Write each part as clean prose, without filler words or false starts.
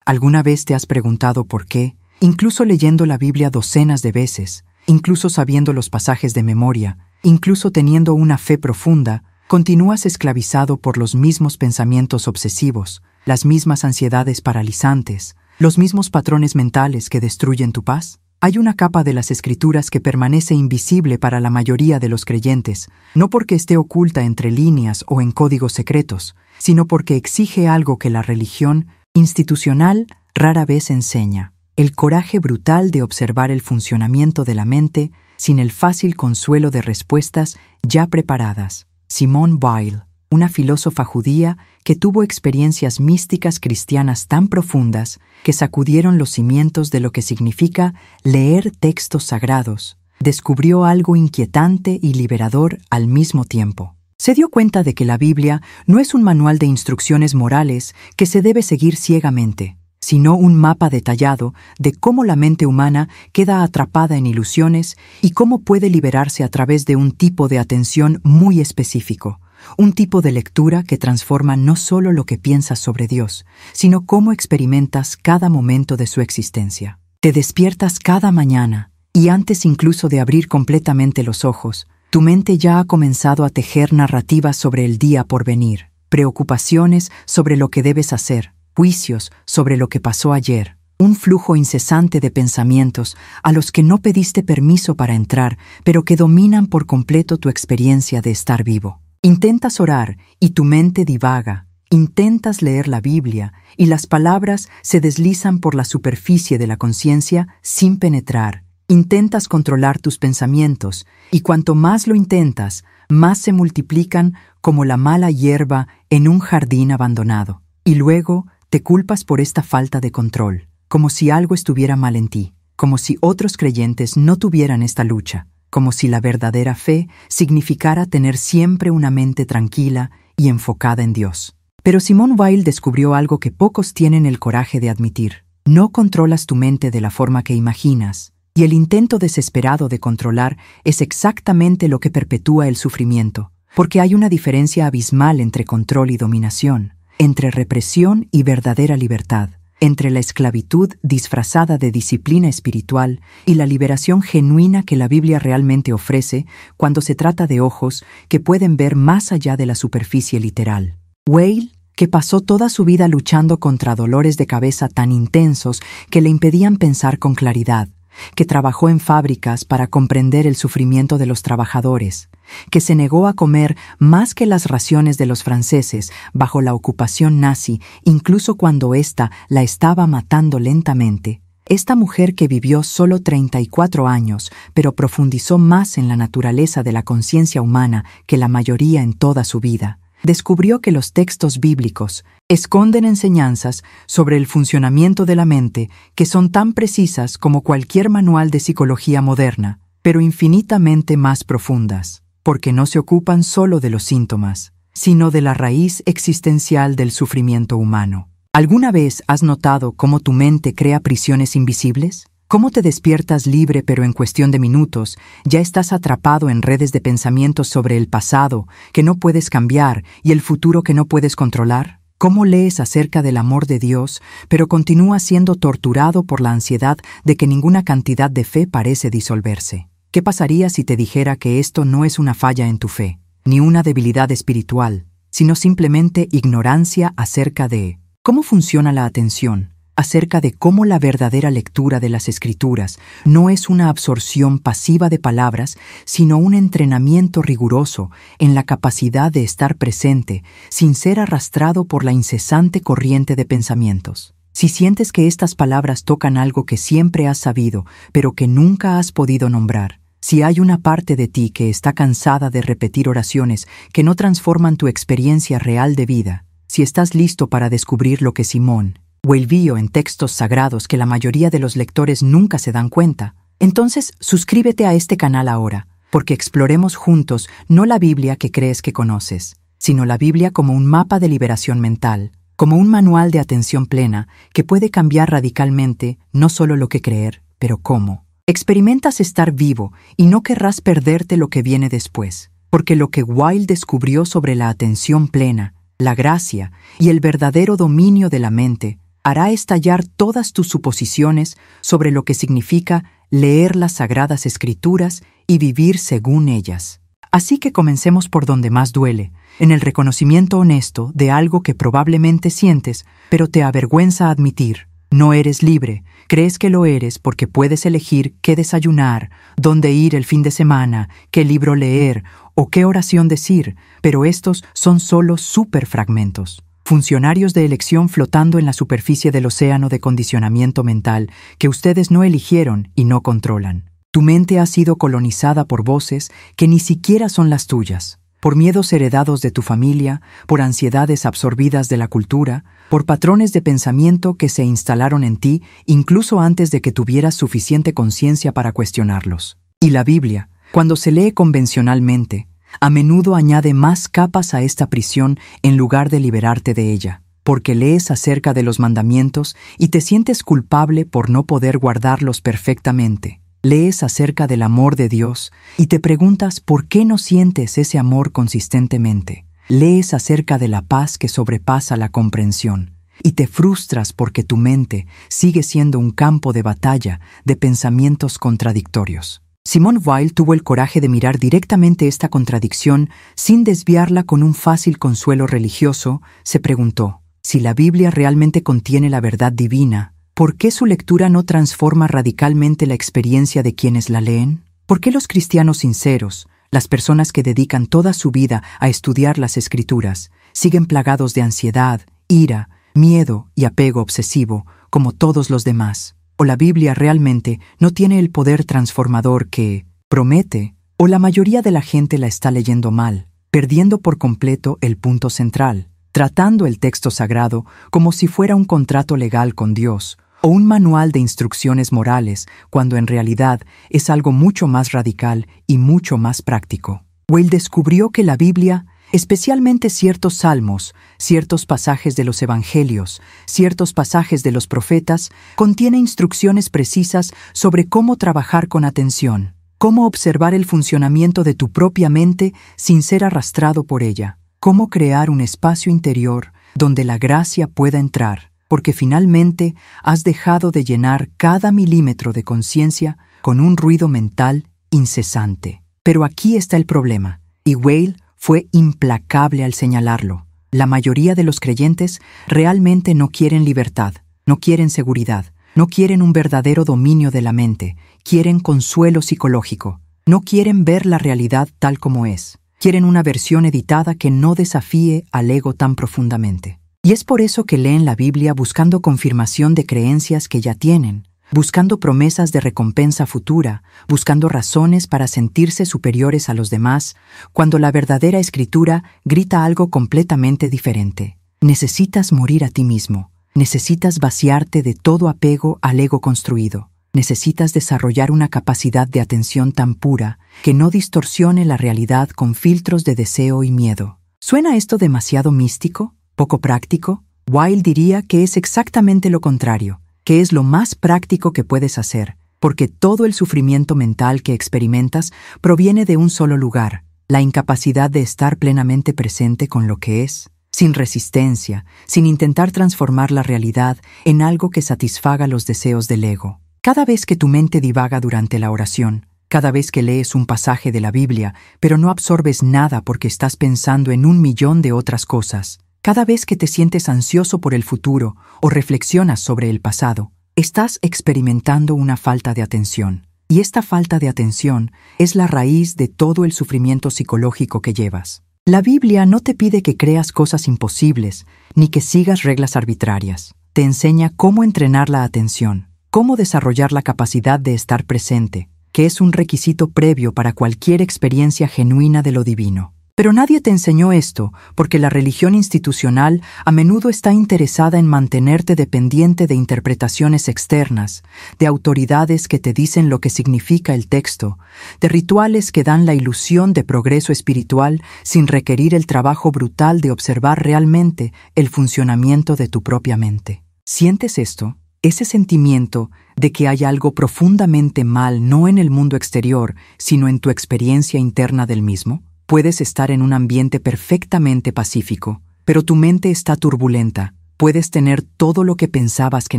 ¿Alguna vez te has preguntado por qué, incluso leyendo la Biblia docenas de veces, incluso sabiendo los pasajes de memoria, incluso teniendo una fe profunda, continúas esclavizado por los mismos pensamientos obsesivos, las mismas ansiedades paralizantes, los mismos patrones mentales que destruyen tu paz? Hay una capa de las Escrituras que permanece invisible para la mayoría de los creyentes, no porque esté oculta entre líneas o en códigos secretos, sino porque exige algo que la religión institucional rara vez enseña: el coraje brutal de observar el funcionamiento de la mente sin el fácil consuelo de respuestas ya preparadas. Simone Weil, una filósofa judía que tuvo experiencias místicas cristianas tan profundas que sacudieron los cimientos de lo que significa leer textos sagrados, descubrió algo inquietante y liberador al mismo tiempo. Se dio cuenta de que la Biblia no es un manual de instrucciones morales que se debe seguir ciegamente, sino un mapa detallado de cómo la mente humana queda atrapada en ilusiones y cómo puede liberarse a través de un tipo de atención muy específico, un tipo de lectura que transforma no solo lo que piensas sobre Dios, sino cómo experimentas cada momento de su existencia. Te despiertas cada mañana y antes incluso de abrir completamente los ojos, tu mente ya ha comenzado a tejer narrativas sobre el día por venir, preocupaciones sobre lo que debes hacer, juicios sobre lo que pasó ayer, un flujo incesante de pensamientos a los que no pediste permiso para entrar, pero que dominan por completo tu experiencia de estar vivo. Intentas orar y tu mente divaga. Intentas leer la Biblia y las palabras se deslizan por la superficie de la conciencia sin penetrar. Intentas controlar tus pensamientos y cuanto más lo intentas, más se multiplican como la mala hierba en un jardín abandonado. Y luego te culpas por esta falta de control, como si algo estuviera mal en ti, como si otros creyentes no tuvieran esta lucha, como si la verdadera fe significara tener siempre una mente tranquila y enfocada en Dios. Pero Simone Weil descubrió algo que pocos tienen el coraje de admitir. No controlas tu mente de la forma que imaginas, y el intento desesperado de controlar es exactamente lo que perpetúa el sufrimiento, porque hay una diferencia abismal entre control y dominación, entre represión y verdadera libertad, entre la esclavitud disfrazada de disciplina espiritual y la liberación genuina que la Biblia realmente ofrece cuando se trata de ojos que pueden ver más allá de la superficie literal. Weil, que pasó toda su vida luchando contra dolores de cabeza tan intensos que le impedían pensar con claridad, que trabajó en fábricas para comprender el sufrimiento de los trabajadores, que se negó a comer más que las raciones de los franceses bajo la ocupación nazi, incluso cuando ésta la estaba matando lentamente. Esta mujer que vivió solo 34 años, pero profundizó más en la naturaleza de la conciencia humana que la mayoría en toda su vida, descubrió que los textos bíblicos esconden enseñanzas sobre el funcionamiento de la mente que son tan precisas como cualquier manual de psicología moderna, pero infinitamente más profundas, porque no se ocupan solo de los síntomas, sino de la raíz existencial del sufrimiento humano. ¿Alguna vez has notado cómo tu mente crea prisiones invisibles? ¿Cómo te despiertas libre pero en cuestión de minutos ya estás atrapado en redes de pensamientos sobre el pasado que no puedes cambiar y el futuro que no puedes controlar? ¿Cómo lees acerca del amor de Dios pero continúas siendo torturado por la ansiedad de que ninguna cantidad de fe parece disolverse? ¿Qué pasaría si te dijera que esto no es una falla en tu fe, ni una debilidad espiritual, sino simplemente ignorancia acerca de cómo funciona la atención? Acerca de cómo la verdadera lectura de las Escrituras no es una absorción pasiva de palabras, sino un entrenamiento riguroso en la capacidad de estar presente sin ser arrastrado por la incesante corriente de pensamientos. Si sientes que estas palabras tocan algo que siempre has sabido, pero que nunca has podido nombrar, si hay una parte de ti que está cansada de repetir oraciones que no transforman tu experiencia real de vida, si estás listo para descubrir lo que Simone Weil vio en textos sagrados que la mayoría de los lectores nunca se dan cuenta, entonces suscríbete a este canal ahora, porque exploremos juntos no la Biblia que crees que conoces, sino la Biblia como un mapa de liberación mental, como un manual de atención plena que puede cambiar radicalmente no solo lo que creer, pero cómo. Experimentas estar vivo y no querrás perderte lo que viene después, porque lo que Weil descubrió sobre la atención plena, la gracia y el verdadero dominio de la mente Hará estallar todas tus suposiciones sobre lo que significa leer las Sagradas Escrituras y vivir según ellas. Así que comencemos por donde más duele, en el reconocimiento honesto de algo que probablemente sientes, pero te avergüenza admitir. No eres libre. Crees que lo eres porque puedes elegir qué desayunar, dónde ir el fin de semana, qué libro leer o qué oración decir, pero estos son solo superfragmentos. Funcionarios de elección flotando en la superficie del océano de condicionamiento mental que ustedes no eligieron y no controlan. Tu mente ha sido colonizada por voces que ni siquiera son las tuyas, por miedos heredados de tu familia, por ansiedades absorbidas de la cultura, por patrones de pensamiento que se instalaron en ti incluso antes de que tuvieras suficiente conciencia para cuestionarlos. Y la Biblia, cuando se lee convencionalmente, a menudo añade más capas a esta prisión en lugar de liberarte de ella, porque lees acerca de los mandamientos y te sientes culpable por no poder guardarlos perfectamente. Lees acerca del amor de Dios y te preguntas por qué no sientes ese amor consistentemente. Lees acerca de la paz que sobrepasa la comprensión y te frustras porque tu mente sigue siendo un campo de batalla de pensamientos contradictorios. Simone Weil tuvo el coraje de mirar directamente esta contradicción sin desviarla con un fácil consuelo religioso. Se preguntó, si la Biblia realmente contiene la verdad divina, ¿por qué su lectura no transforma radicalmente la experiencia de quienes la leen? ¿Por qué los cristianos sinceros, las personas que dedican toda su vida a estudiar las Escrituras, siguen plagados de ansiedad, ira, miedo y apego obsesivo, como todos los demás? ¿O la Biblia realmente no tiene el poder transformador que promete? ¿O la mayoría de la gente la está leyendo mal, perdiendo por completo el punto central, tratando el texto sagrado como si fuera un contrato legal con Dios o un manual de instrucciones morales, cuando en realidad es algo mucho más radical y mucho más práctico? Weil descubrió que la Biblia, especialmente ciertos salmos, ciertos pasajes de los evangelios, ciertos pasajes de los profetas, contiene instrucciones precisas sobre cómo trabajar con atención, cómo observar el funcionamiento de tu propia mente sin ser arrastrado por ella, cómo crear un espacio interior donde la gracia pueda entrar, porque finalmente has dejado de llenar cada milímetro de conciencia con un ruido mental incesante. Pero aquí está el problema, y Weil fue implacable al señalarlo. La mayoría de los creyentes realmente no quieren libertad, no quieren seguridad, no quieren un verdadero dominio de la mente, quieren consuelo psicológico, no quieren ver la realidad tal como es, quieren una versión editada que no desafíe al ego tan profundamente. Y es por eso que leen la Biblia buscando confirmación de creencias que ya tienen, buscando promesas de recompensa futura, buscando razones para sentirse superiores a los demás, cuando la verdadera Escritura grita algo completamente diferente. Necesitas morir a ti mismo, necesitas vaciarte de todo apego al ego construido, necesitas desarrollar una capacidad de atención tan pura que no distorsione la realidad con filtros de deseo y miedo. ¿Suena esto demasiado místico? ¿Poco práctico? Weil diría que es exactamente lo contrario, que es lo más práctico que puedes hacer, porque todo el sufrimiento mental que experimentas proviene de un solo lugar, la incapacidad de estar plenamente presente con lo que es, sin resistencia, sin intentar transformar la realidad en algo que satisfaga los deseos del ego. Cada vez que tu mente divaga durante la oración, cada vez que lees un pasaje de la Biblia, pero no absorbes nada porque estás pensando en 1.000.000 de otras cosas, cada vez que te sientes ansioso por el futuro o reflexionas sobre el pasado, estás experimentando una falta de atención. Y esta falta de atención es la raíz de todo el sufrimiento psicológico que llevas. La Biblia no te pide que creas cosas imposibles, ni que sigas reglas arbitrarias. Te enseña cómo entrenar la atención, cómo desarrollar la capacidad de estar presente, que es un requisito previo para cualquier experiencia genuina de lo divino. Pero nadie te enseñó esto, porque la religión institucional a menudo está interesada en mantenerte dependiente de interpretaciones externas, de autoridades que te dicen lo que significa el texto, de rituales que dan la ilusión de progreso espiritual sin requerir el trabajo brutal de observar realmente el funcionamiento de tu propia mente. ¿Sientes esto? Ese sentimiento de que hay algo profundamente mal no en el mundo exterior, sino en tu experiencia interna del mismo. Puedes estar en un ambiente perfectamente pacífico, pero tu mente está turbulenta, Puedes tener todo lo que pensabas que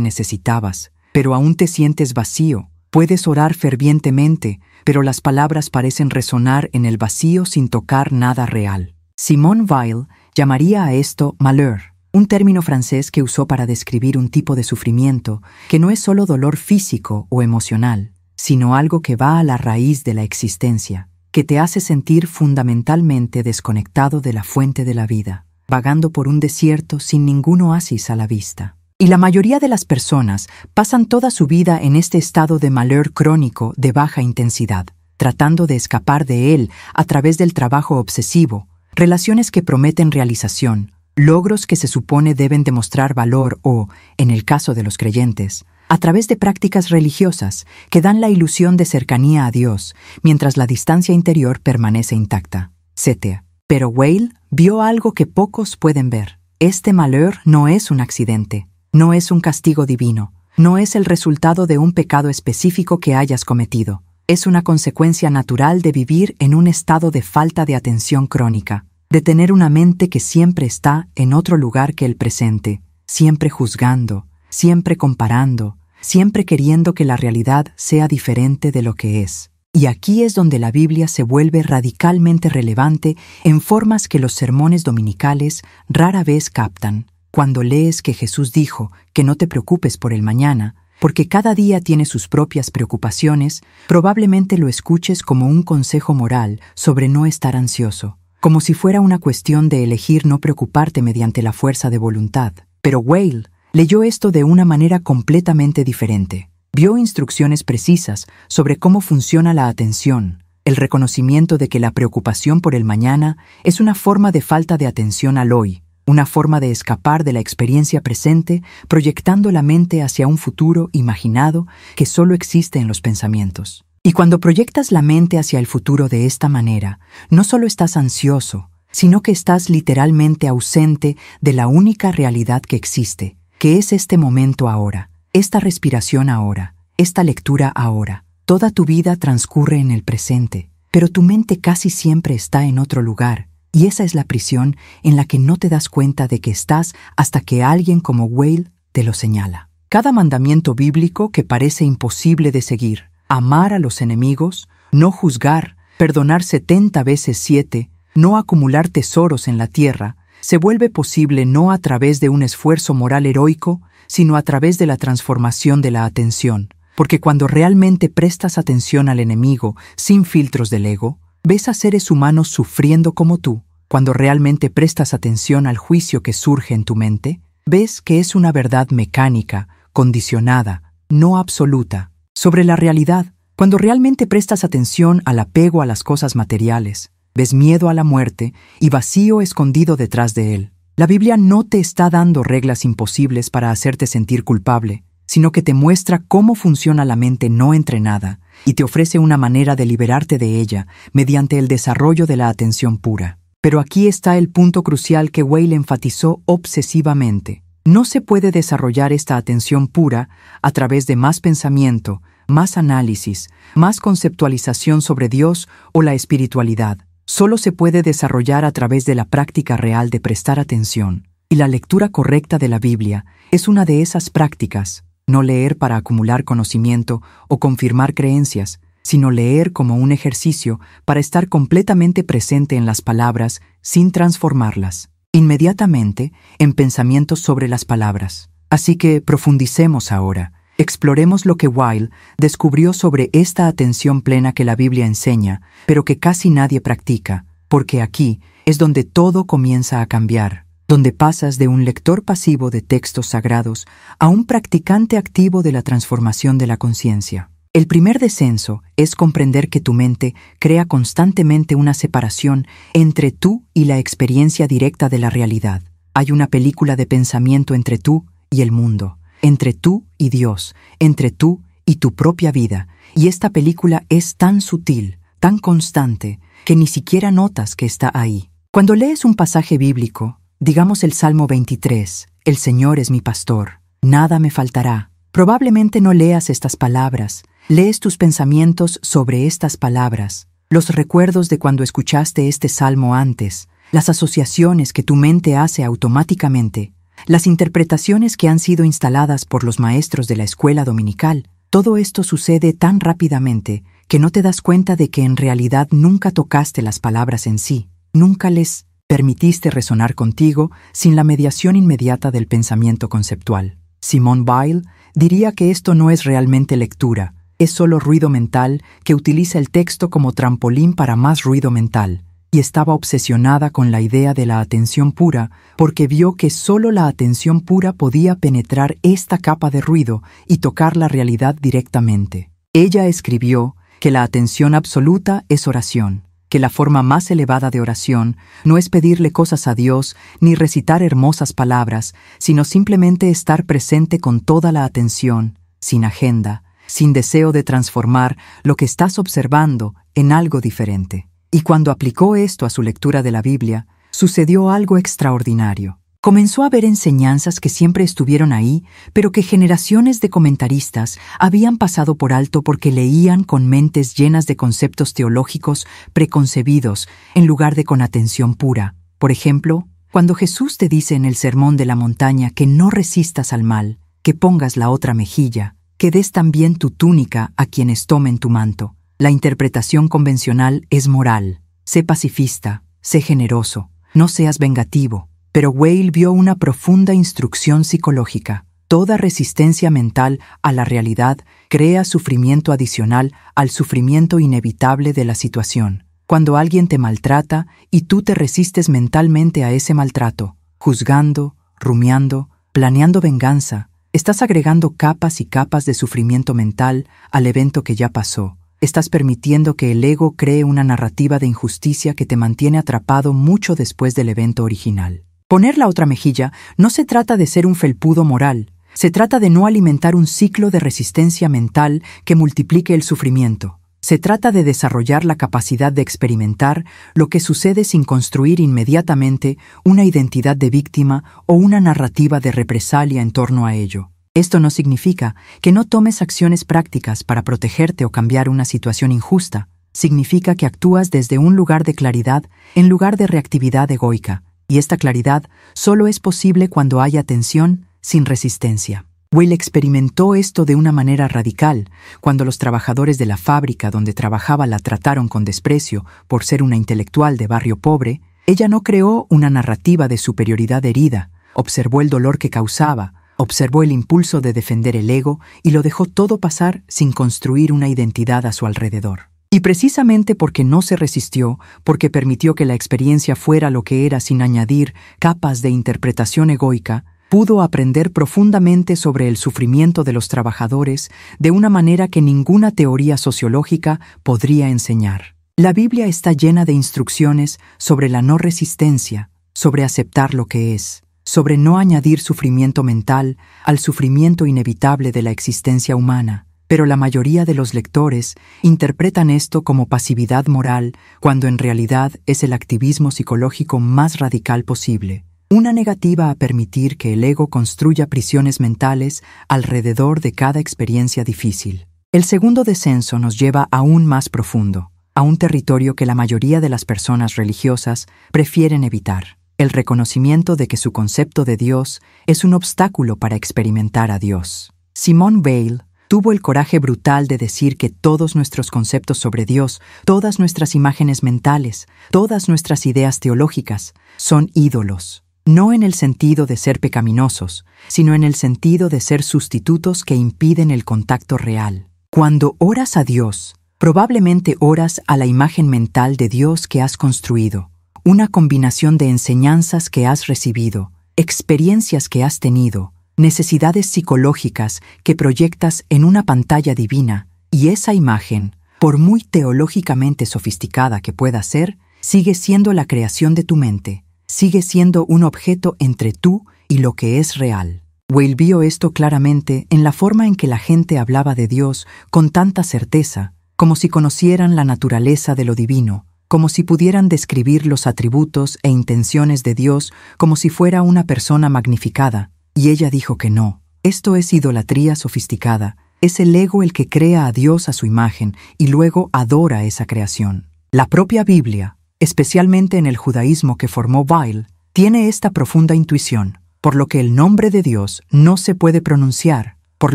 necesitabas, pero aún te sientes vacío. Puedes orar fervientemente, pero las palabras parecen resonar en el vacío sin tocar nada real. Simone Weil llamaría a esto malheur, un término francés que usó para describir un tipo de sufrimiento que no es solo dolor físico o emocional, sino algo que va a la raíz de la existencia, que te hace sentir fundamentalmente desconectado de la fuente de la vida, vagando por un desierto sin ningún oasis a la vista. Y la mayoría de las personas pasan toda su vida en este estado de malheur crónico de baja intensidad, tratando de escapar de él a través del trabajo obsesivo, relaciones que prometen realización, logros que se supone deben demostrar valor o, en el caso de los creyentes, a través de prácticas religiosas que dan la ilusión de cercanía a Dios, mientras la distancia interior permanece intacta. Etc. Pero Weil vio algo que pocos pueden ver. Este malheur no es un accidente. No es un castigo divino, no es el resultado de un pecado específico que hayas cometido. Es una consecuencia natural de vivir en un estado de falta de atención crónica, de tener una mente que siempre está en otro lugar que el presente, siempre juzgando, siempre comparando, siempre queriendo que la realidad sea diferente de lo que es. Y aquí es donde la Biblia se vuelve radicalmente relevante en formas que los sermones dominicales rara vez captan. Cuando lees que Jesús dijo que no te preocupes por el mañana, porque cada día tiene sus propias preocupaciones, probablemente lo escuches como un consejo moral sobre no estar ansioso, como si fuera una cuestión de elegir no preocuparte mediante la fuerza de voluntad. Pero Weil leyó esto de una manera completamente diferente. Vio instrucciones precisas sobre cómo funciona la atención, el reconocimiento de que la preocupación por el mañana es una forma de falta de atención al hoy, una forma de escapar de la experiencia presente, proyectando la mente hacia un futuro imaginado que solo existe en los pensamientos. Y cuando proyectas la mente hacia el futuro de esta manera, no solo estás ansioso, sino que estás literalmente ausente de la única realidad que existe, que es este momento ahora, esta respiración ahora, esta lectura ahora. Toda tu vida transcurre en el presente, pero tu mente casi siempre está en otro lugar. Y esa es la prisión en la que no te das cuenta de que estás hasta que alguien como Weil te lo señala. Cada mandamiento bíblico que parece imposible de seguir, amar a los enemigos, no juzgar, perdonar 70 veces 7, no acumular tesoros en la tierra, se vuelve posible no a través de un esfuerzo moral heroico, sino a través de la transformación de la atención. Porque cuando realmente prestas atención al enemigo sin filtros del ego, ves a seres humanos sufriendo como tú. Cuando realmente prestas atención al juicio que surge en tu mente, ves que es una verdad mecánica, condicionada, no absoluta, sobre la realidad. Cuando realmente prestas atención al apego a las cosas materiales, ves miedo a la muerte y vacío escondido detrás de él. La Biblia no te está dando reglas imposibles para hacerte sentir culpable, sino que te muestra cómo funciona la mente no entrenada y te ofrece una manera de liberarte de ella mediante el desarrollo de la atención pura. Pero aquí está el punto crucial que Weil enfatizó obsesivamente. No se puede desarrollar esta atención pura a través de más pensamiento, más análisis, más conceptualización sobre Dios o la espiritualidad. Solo se puede desarrollar a través de la práctica real de prestar atención. Y la lectura correcta de la Biblia es una de esas prácticas. No leer para acumular conocimiento o confirmar creencias, sino leer como un ejercicio para estar completamente presente en las palabras sin transformarlas, inmediatamente en pensamientos sobre las palabras. Así que profundicemos ahora, exploremos lo que Weil descubrió sobre esta atención plena que la Biblia enseña, pero que casi nadie practica, porque aquí es donde todo comienza a cambiar, donde pasas de un lector pasivo de textos sagrados a un practicante activo de la transformación de la conciencia. El primer descenso es comprender que tu mente crea constantemente una separación entre tú y la experiencia directa de la realidad. Hay una película de pensamiento entre tú y el mundo, entre tú y Dios, entre tú y tu propia vida, y esta película es tan sutil, tan constante, que ni siquiera notas que está ahí. Cuando lees un pasaje bíblico, digamos el Salmo 23, «El Señor es mi pastor, nada me faltará». Probablemente no leas estas palabras, lees tus pensamientos sobre estas palabras, los recuerdos de cuando escuchaste este salmo antes, las asociaciones que tu mente hace automáticamente, las interpretaciones que han sido instaladas por los maestros de la escuela dominical. Todo esto sucede tan rápidamente que no te das cuenta de que en realidad nunca tocaste las palabras en sí, nunca les permitiste resonar contigo sin la mediación inmediata del pensamiento conceptual. Simone Weil diría que esto no es realmente lectura, es solo ruido mental que utiliza el texto como trampolín para más ruido mental, y estaba obsesionada con la idea de la atención pura porque vio que solo la atención pura podía penetrar esta capa de ruido y tocar la realidad directamente. Ella escribió que la atención absoluta es oración, que la forma más elevada de oración no es pedirle cosas a Dios ni recitar hermosas palabras, sino simplemente estar presente con toda la atención, sin agenda, sin deseo de transformar lo que estás observando en algo diferente. Y cuando aplicó esto a su lectura de la Biblia, sucedió algo extraordinario. Comenzó a ver enseñanzas que siempre estuvieron ahí, pero que generaciones de comentaristas habían pasado por alto porque leían con mentes llenas de conceptos teológicos preconcebidos en lugar de con atención pura. Por ejemplo, cuando Jesús te dice en el Sermón de la Montaña que no resistas al mal, que pongas la otra mejilla, que des también tu túnica a quienes tomen tu manto. La interpretación convencional es moral. Sé pacifista, sé generoso, no seas vengativo. Pero Weil vio una profunda instrucción psicológica. Toda resistencia mental a la realidad crea sufrimiento adicional al sufrimiento inevitable de la situación. Cuando alguien te maltrata y tú te resistes mentalmente a ese maltrato, juzgando, rumiando, planeando venganza, estás agregando capas y capas de sufrimiento mental al evento que ya pasó. Estás permitiendo que el ego cree una narrativa de injusticia que te mantiene atrapado mucho después del evento original. Poner la otra mejilla no se trata de ser un felpudo moral, se trata de no alimentar un ciclo de resistencia mental que multiplique el sufrimiento. Se trata de desarrollar la capacidad de experimentar lo que sucede sin construir inmediatamente una identidad de víctima o una narrativa de represalia en torno a ello. Esto no significa que no tomes acciones prácticas para protegerte o cambiar una situación injusta. Significa que actúas desde un lugar de claridad en lugar de reactividad egoica. Y esta claridad solo es posible cuando hay atención sin resistencia. Weil experimentó esto de una manera radical cuando los trabajadores de la fábrica donde trabajaba la trataron con desprecio por ser una intelectual de barrio pobre. Ella no creó una narrativa de superioridad herida, observó el dolor que causaba, observó el impulso de defender el ego y lo dejó todo pasar sin construir una identidad a su alrededor. Y precisamente porque no se resistió, porque permitió que la experiencia fuera lo que era sin añadir capas de interpretación egoica, pudo aprender profundamente sobre el sufrimiento de los trabajadores de una manera que ninguna teoría sociológica podría enseñar. La Biblia está llena de instrucciones sobre la no resistencia, sobre aceptar lo que es, sobre no añadir sufrimiento mental al sufrimiento inevitable de la existencia humana. Pero la mayoría de los lectores interpretan esto como pasividad moral, cuando en realidad es el activismo psicológico más radical posible. Una negativa a permitir que el ego construya prisiones mentales alrededor de cada experiencia difícil. El segundo descenso nos lleva aún más profundo, a un territorio que la mayoría de las personas religiosas prefieren evitar: el reconocimiento de que su concepto de Dios es un obstáculo para experimentar a Dios. Simone Weil tuvo el coraje brutal de decir que todos nuestros conceptos sobre Dios, todas nuestras imágenes mentales, todas nuestras ideas teológicas, son ídolos. No en el sentido de ser pecaminosos, sino en el sentido de ser sustitutos que impiden el contacto real. Cuando oras a Dios, probablemente oras a la imagen mental de Dios que has construido, una combinación de enseñanzas que has recibido, experiencias que has tenido, necesidades psicológicas que proyectas en una pantalla divina, y esa imagen, por muy teológicamente sofisticada que pueda ser, sigue siendo la creación de tu mente, sigue siendo un objeto entre tú y lo que es real. Weil vio esto claramente en la forma en que la gente hablaba de Dios con tanta certeza, como si conocieran la naturaleza de lo divino, como si pudieran describir los atributos e intenciones de Dios como si fuera una persona magnificada. Y ella dijo que no. Esto es idolatría sofisticada. Es el ego el que crea a Dios a su imagen y luego adora esa creación. La propia Biblia, especialmente en el judaísmo que formó Weil, tiene esta profunda intuición. por lo que el nombre de Dios no se puede pronunciar, por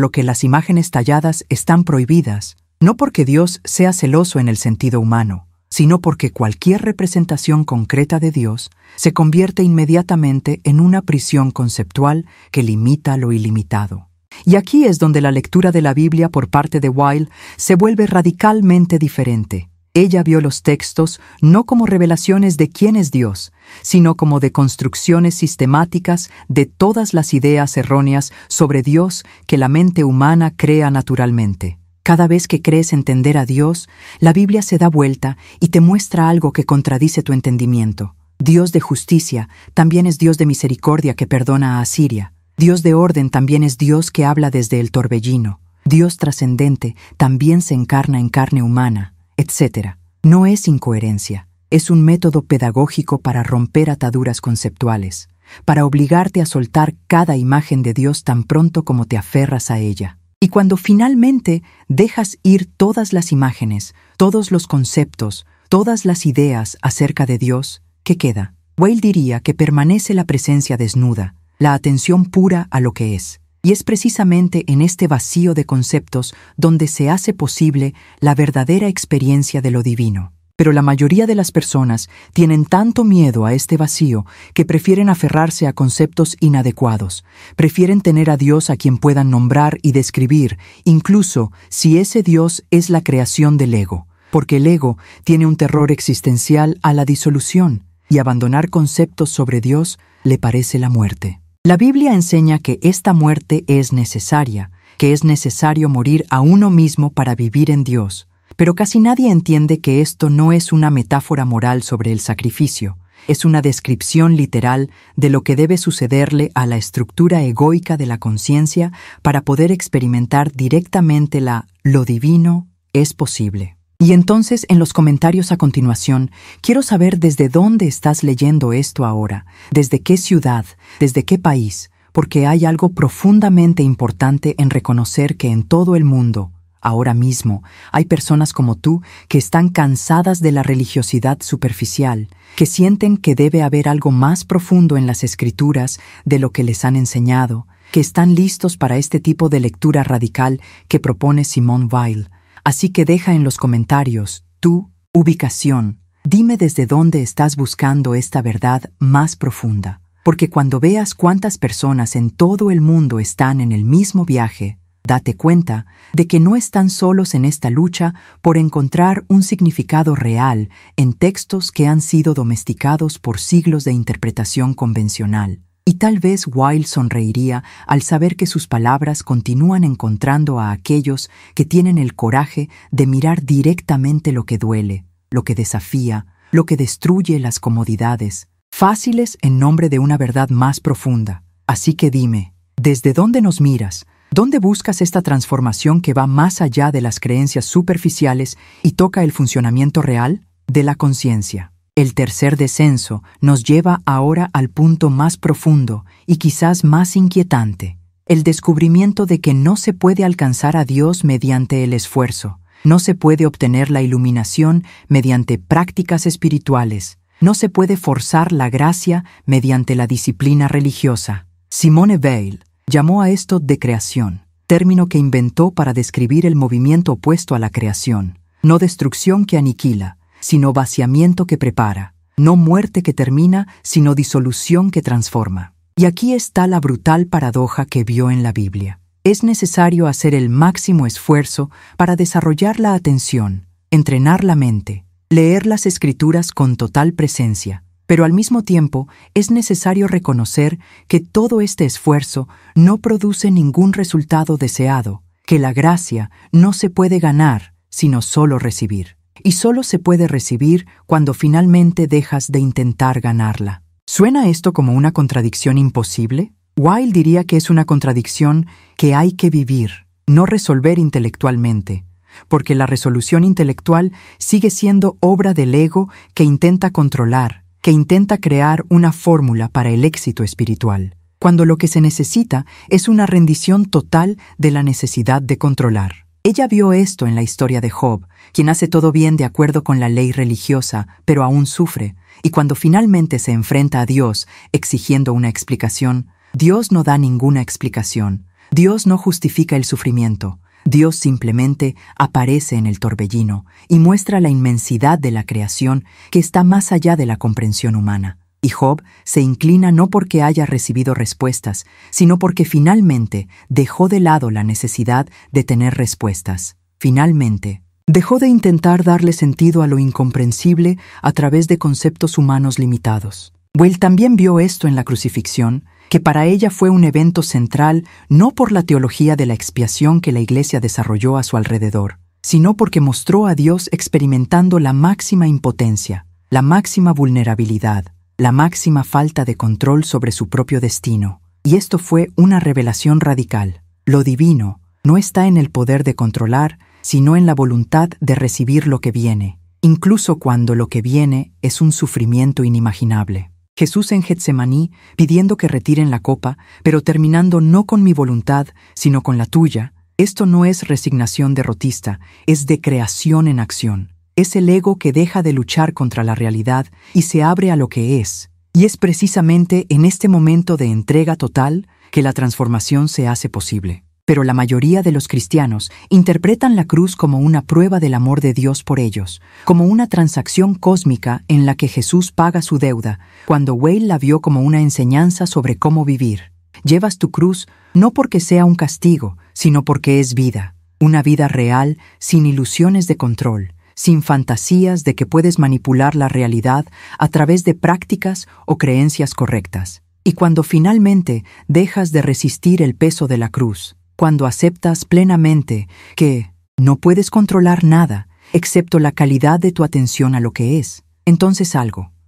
lo que las imágenes talladas están prohibidas, no porque Dios sea celoso en el sentido humano, sino porque cualquier representación concreta de Dios se convierte inmediatamente en una prisión conceptual que limita lo ilimitado. Y aquí es donde la lectura de la Biblia por parte de Weil se vuelve radicalmente diferente. Ella vio los textos no como revelaciones de quién es Dios, sino como deconstrucciones sistemáticas de todas las ideas erróneas sobre Dios que la mente humana crea naturalmente. Cada vez que crees entender a Dios, la Biblia se da vuelta y te muestra algo que contradice tu entendimiento. Dios de justicia también es Dios de misericordia que perdona a Asiria. Dios de orden también es Dios que habla desde el torbellino. Dios trascendente también se encarna en carne humana, etc. No es incoherencia, es un método pedagógico para romper ataduras conceptuales, para obligarte a soltar cada imagen de Dios tan pronto como te aferras a ella. Y cuando finalmente dejas ir todas las imágenes, todos los conceptos, todas las ideas acerca de Dios, ¿qué queda? Weil diría que permanece la presencia desnuda, la atención pura a lo que es. Y es precisamente en este vacío de conceptos donde se hace posible la verdadera experiencia de lo divino. Pero la mayoría de las personas tienen tanto miedo a este vacío que prefieren aferrarse a conceptos inadecuados, prefieren tener a Dios a quien puedan nombrar y describir, incluso si ese Dios es la creación del ego, porque el ego tiene un terror existencial a la disolución, y abandonar conceptos sobre Dios le parece la muerte. La Biblia enseña que esta muerte es necesaria, que es necesario morir a uno mismo para vivir en Dios. Pero casi nadie entiende que esto no es una metáfora moral sobre el sacrificio, es una descripción literal de lo que debe sucederle a la estructura egoica de la conciencia para poder experimentar directamente lo divino es posible. Y entonces, en los comentarios a continuación, quiero saber desde dónde estás leyendo esto ahora, desde qué ciudad, desde qué país, porque hay algo profundamente importante en reconocer que en todo el mundo, ahora mismo, hay personas como tú que están cansadas de la religiosidad superficial, que sienten que debe haber algo más profundo en las Escrituras de lo que les han enseñado, que están listos para este tipo de lectura radical que propone Simone Weil. Así que deja en los comentarios tu ubicación. Dime desde dónde estás buscando esta verdad más profunda. Porque cuando veas cuántas personas en todo el mundo están en el mismo viaje, date cuenta de que no están solos en esta lucha por encontrar un significado real en textos que han sido domesticados por siglos de interpretación convencional. Y tal vez Weil sonreiría al saber que sus palabras continúan encontrando a aquellos que tienen el coraje de mirar directamente lo que duele, lo que desafía, lo que destruye las comodidades, fáciles en nombre de una verdad más profunda. Así que dime, ¿desde dónde nos miras? ¿Dónde buscas esta transformación que va más allá de las creencias superficiales y toca el funcionamiento real de la conciencia? El tercer descenso nos lleva ahora al punto más profundo y quizás más inquietante, el descubrimiento de que no se puede alcanzar a Dios mediante el esfuerzo, no se puede obtener la iluminación mediante prácticas espirituales, no se puede forzar la gracia mediante la disciplina religiosa. Simone Weil llamó a esto decreación, término que inventó para describir el movimiento opuesto a la creación, no destrucción que aniquila, sino vaciamiento que prepara, no muerte que termina, sino disolución que transforma. Y aquí está la brutal paradoja que vio en la Biblia. Es necesario hacer el máximo esfuerzo para desarrollar la atención, entrenar la mente, leer las Escrituras con total presencia, pero al mismo tiempo es necesario reconocer que todo este esfuerzo no produce ningún resultado deseado, que la gracia no se puede ganar, sino solo recibir. Y solo se puede recibir cuando finalmente dejas de intentar ganarla. ¿Suena esto como una contradicción imposible? Weil diría que es una contradicción que hay que vivir, no resolver intelectualmente, porque la resolución intelectual sigue siendo obra del ego que intenta controlar, que intenta crear una fórmula para el éxito espiritual, cuando lo que se necesita es una rendición total de la necesidad de controlar. Ella vio esto en la historia de Job, quien hace todo bien de acuerdo con la ley religiosa, pero aún sufre, y cuando finalmente se enfrenta a Dios exigiendo una explicación, Dios no da ninguna explicación. Dios no justifica el sufrimiento. Dios simplemente aparece en el torbellino y muestra la inmensidad de la creación que está más allá de la comprensión humana. Y Job se inclina no porque haya recibido respuestas, sino porque finalmente dejó de lado la necesidad de tener respuestas. Finalmente, dejó de intentar darle sentido a lo incomprensible a través de conceptos humanos limitados. Weil también vio esto en la crucifixión, que para ella fue un evento central no por la teología de la expiación que la Iglesia desarrolló a su alrededor, sino porque mostró a Dios experimentando la máxima impotencia, la máxima vulnerabilidad, la máxima falta de control sobre su propio destino. Y esto fue una revelación radical. Lo divino no está en el poder de controlar, sino en la voluntad de recibir lo que viene, incluso cuando lo que viene es un sufrimiento inimaginable. Jesús en Getsemaní, pidiendo que retiren la copa, pero terminando no con mi voluntad, sino con la tuya. Esto no es resignación derrotista, es de creación en acción. Es el ego que deja de luchar contra la realidad y se abre a lo que es. Y es precisamente en este momento de entrega total que la transformación se hace posible. Pero la mayoría de los cristianos interpretan la cruz como una prueba del amor de Dios por ellos, como una transacción cósmica en la que Jesús paga su deuda, cuando Weil la vio como una enseñanza sobre cómo vivir. Llevas tu cruz no porque sea un castigo, sino porque es vida, una vida real, sin ilusiones de control, sin fantasías de que puedes manipular la realidad a través de prácticas o creencias correctas. Y cuando finalmente dejas de resistir el peso de la cruz, cuando aceptas plenamente que no puedes controlar nada excepto la calidad de tu atención a lo que es, entonces